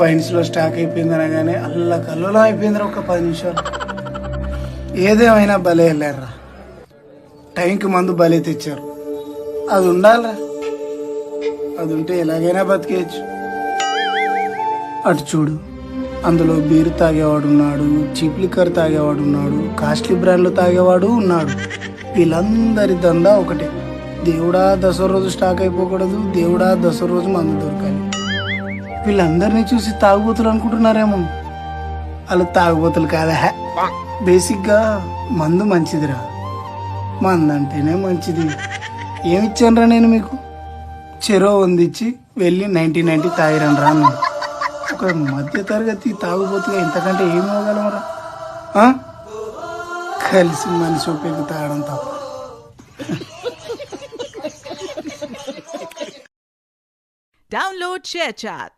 వైన్స్లో stock అయిపోయింది అనగానే అల్ల కల్లోలం అయిపోయిందిరా ఒక 10 నిమిషాలు. ఏదేమైనా భలే వెళ్ళారా, టైంకి మందు భలే తెచ్చారు. అది ఉండాలరా, అది ఉంటే ఎలాగైనా బతికేయచ్చు. అటు చూడు, అందులో బీరు తాగేవాడు ఉన్నాడు, చీప్ లిక్కర్ తాగేవాడు ఉన్నాడు, కాస్ట్లీ బ్రాండ్లు తాగేవాడు ఉన్నాడు. వీళ్ళందరి దందా ఒకటే, దేవుడా దసరా రోజు స్టాక్ అయిపోకూడదు, దేవుడా దసరా రోజు మందు దొరకాలి. వీళ్ళందరినీ చూసి తాగుబోతులు అనుకుంటున్నారేమో, వాళ్ళు తాగుబోతులు కాదా. బేసిక్గా మందు మంచిదిరా, మందు అంటేనే మంచిది. ఏమిచ్చానరా నేను మీకు? చెరో వందిచ్చి వెళ్ళి 90 తాగిరనరా అన్నాడు. ఒక మధ్య తరగతి తాగుబోతుగా ఇంతకంటే ఏమి ఇవ్వగలమరా? కలిసి మనిషి ఉపయోగి తాగడం తప్ప. Download ShareChat.